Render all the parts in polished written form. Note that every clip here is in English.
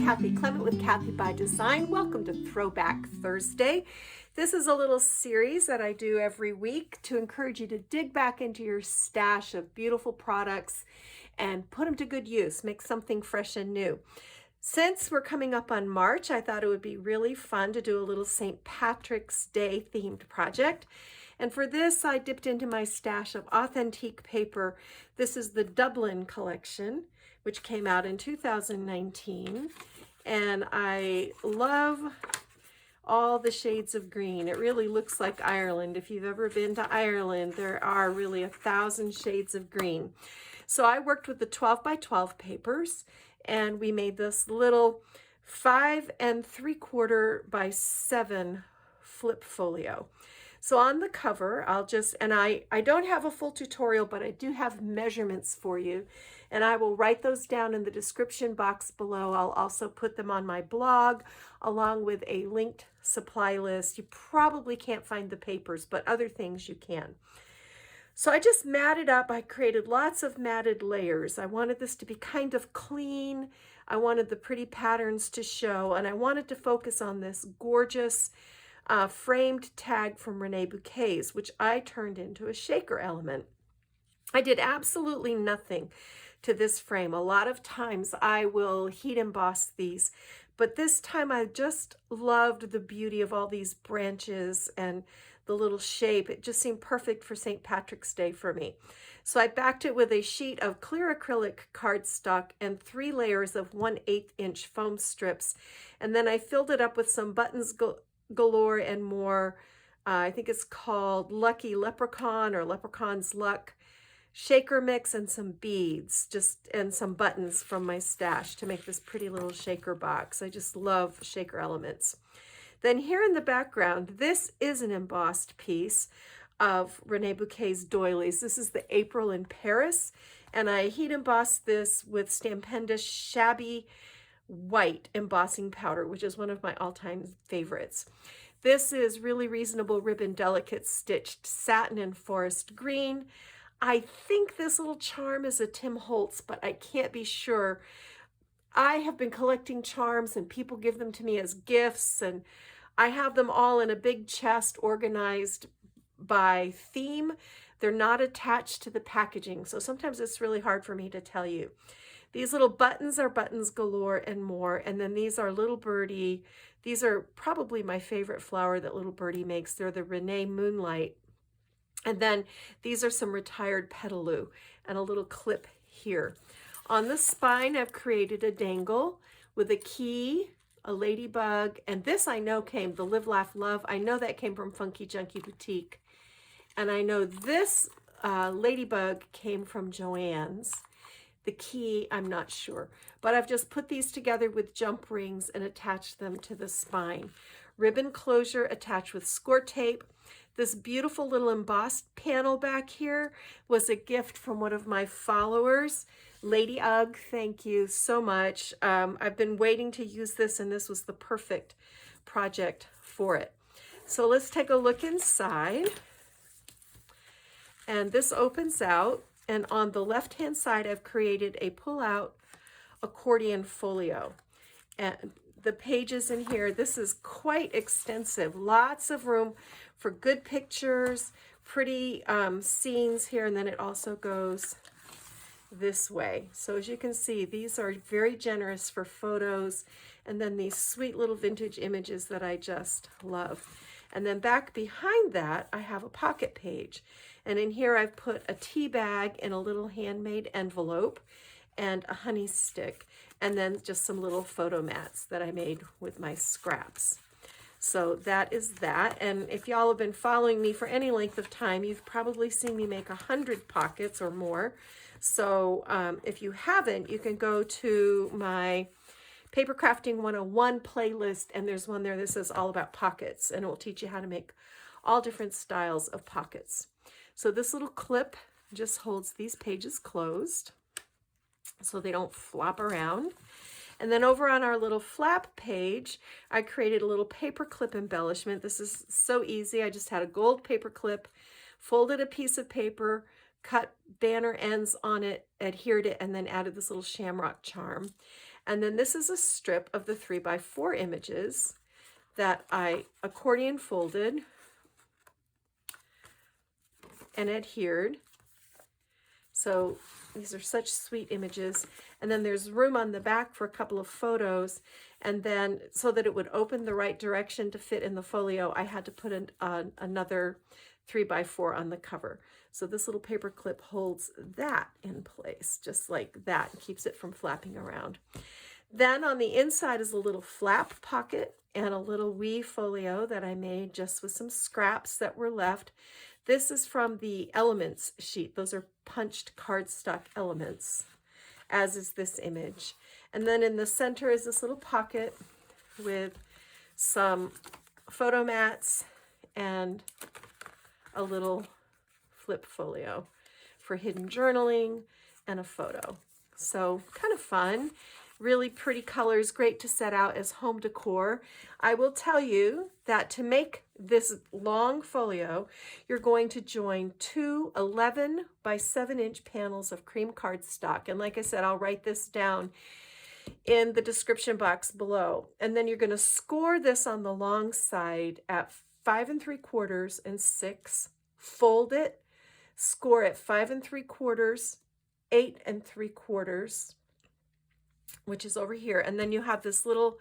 Kathy Clement with Kathy by Design. Welcome to Throwback Thursday. This is a little series that I do every week to encourage you to dig back into your stash of beautiful products and put them to good use, make something fresh and new. Since we're coming up on March, I thought it would be really fun to do a little St. Patrick's Day themed project. And for this, I dipped into my stash of Authentique paper. This is the Dublin collection, which came out in 2019. And I love all the shades of green. It really looks like Ireland. If you've ever been to Ireland, there are really 1,000 shades of green. So I worked with the 12 by 12 papers, and we made this little 5 3/4 by 7 flip folio. So on the cover, I don't have a full tutorial, but I do have measurements for you. And I will write those down in the description box below. I'll also put them on my blog, along with a linked supply list. You probably can't find the papers, but other things you can. So I just matted up. I created lots of matted layers. I wanted this to be kind of clean. I wanted the pretty patterns to show, and I wanted to focus on this gorgeous framed tag from Rene Bouquets, which I turned into a shaker element. I did absolutely nothing to this frame. A lot of times I will heat emboss these, but this time I just loved the beauty of all these branches and the little shape. It just seemed perfect for St. Patrick's Day for me. So I backed it with a sheet of clear acrylic cardstock and 3 layers of 1/8 inch foam strips. And then I filled it up with some buttons galore and more. I think it's called Lucky Leprechaun or Leprechaun's Luck shaker mix, and some beads, and some buttons from my stash to make this pretty little shaker box. I just love shaker elements. Then here in the background, this is an embossed piece of Rene Bouquet's doilies. This is the April in Paris, and I heat embossed this with Stampendous Shabby White embossing powder, which is one of my all-time favorites. This is Really Reasonable Ribbon Delicate Stitched Satin and Forest Green. I think this little charm is a Tim Holtz, but I can't be sure. I have been collecting charms and people give them to me as gifts, and I have them all in a big chest organized by theme. They're not attached to the packaging, so sometimes it's really hard for me to tell you. These little buttons are buttons galore and more. And then these are Little Birdie. These are probably my favorite flower that Little Birdie makes. They're the Renee Moonlight. And then these are some retired petaloo and a little clip here. On the spine, I've created a dangle with a key, a ladybug, and this I know came, the Live, Laugh, Love. I know that came from Funky Junkie Boutique. And I know this ladybug came from Joann's. The key, I'm not sure, but I've just put these together with jump rings and attached them to the spine. Ribbon closure attached with score tape. This beautiful little embossed panel back here was a gift from one of my followers, Lady Ugg. Thank you so much. I've been waiting to use this, and this was the perfect project for it. So let's take a look inside. And this opens out. And on the left-hand side, I've created a pull-out accordion folio. And the pages in here, this is quite extensive. Lots of room for good pictures, pretty scenes here, and then it also goes this way. So as you can see, these are very generous for photos, and then these sweet little vintage images that I just love. And then back behind that, I have a pocket page. And in here, I've put a tea bag in a little handmade envelope and a honey stick, and then just some little photo mats that I made with my scraps. So that is that. And if y'all have been following me for any length of time, you've probably seen me make 100 pockets or more. So if you haven't, you can go to my Paper Crafting 101 playlist, and there's one there that says all about pockets, and it will teach you how to make all different styles of pockets. So this little clip just holds these pages closed so they don't flop around. And then over on our little flap page, I created a little paper clip embellishment. This is so easy. I just had a gold paper clip, folded a piece of paper, cut banner ends on it, adhered it, and then added this little shamrock charm. And then this is a strip of the 3x4 images that I accordion folded and adhered. So these are such sweet images. And then there's room on the back for a couple of photos. And then so that it would open the right direction to fit in the folio, I had to put another 3x4 on the cover. So this little paper clip holds that in place, just like that, and keeps it from flapping around. Then on the inside is a little flap pocket and a little wee folio that I made just with some scraps that were left. This is from the Elements sheet. Those are punched cardstock elements, as is this image. And then in the center is this little pocket with some photo mats and a little flip folio for hidden journaling and a photo. So kind of fun. Really pretty colors, great to set out as home decor. I will tell you that to make this long folio, you're going to join two 11 by 7 inch panels of cream cardstock. And like I said, I'll write this down in the description box below. And then you're going to score this on the long side at 5 3/4 and 6. Fold it, score at 5 3/4, 8 3/4. Which is over here. And then you have this little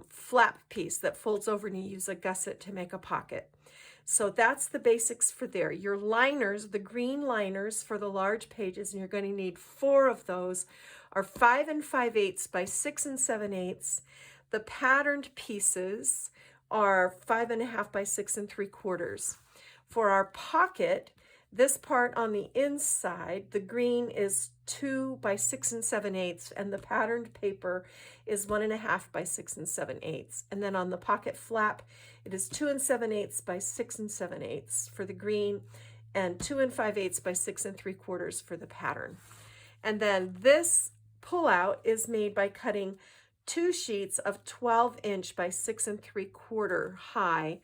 flap piece that folds over and you use a gusset to make a pocket. So that's the basics for there. Your liners, the green liners for the large pages, and you're going to need 4 of those, are 5 5/8 by 6 7/8. The patterned pieces are 5 1/2 by 6 3/4. For our pocket, this part on the inside, the green is 2 by 6 7/8, and the patterned paper is 1 1/2 by 6 7/8. And then on the pocket flap, it is 2 7/8 by 6 7/8 for the green, and 2 5/8 by 6 3/4 for the pattern. And then this pullout is made by cutting 2 sheets of 12" by 6 3/4 high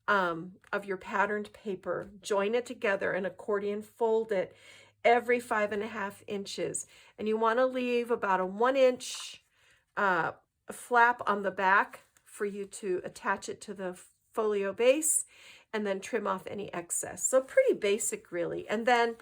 of your patterned paper. Join it together and accordion fold it every 5 1/2 inches. And you want to leave about a 1 inch flap on the back for you to attach it to the folio base, and then trim off any excess. So pretty basic, really. And then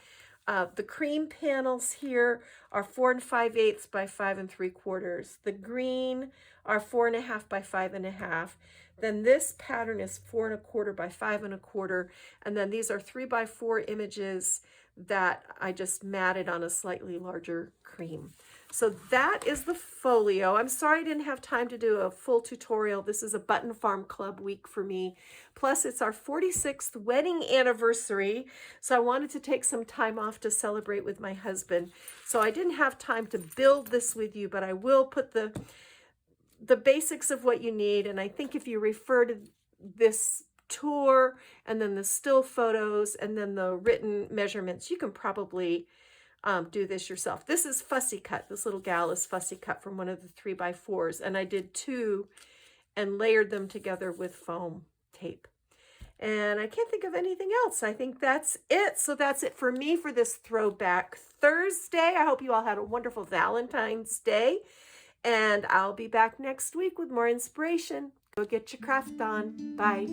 the cream panels here are 4 5/8 by 5 3/4. The green are 4 1/2 by 5 1/2. Then this pattern is 4 1/4 by 5 1/4. And then these are 3x4 images that I just matted on a slightly larger cream. So that is the folio. I'm sorry I didn't have time to do a full tutorial. This is a Button Farm Club week for me. Plus, it's our 46th wedding anniversary. So I wanted to take some time off to celebrate with my husband. So I didn't have time to build this with you, but I will put the basics of what you need. And I think if you refer to this tour and then the still photos and then the written measurements, you can probably do this yourself. This is fussy cut. This little gal is fussy cut from one of the 3x4s, and I did 2 and layered them together with foam tape. And I can't think of anything else. I think that's it. So that's it for me for this Throwback Thursday. I hope you all had a wonderful Valentine's Day, and I'll be back next week with more inspiration. Go get your craft on. Bye.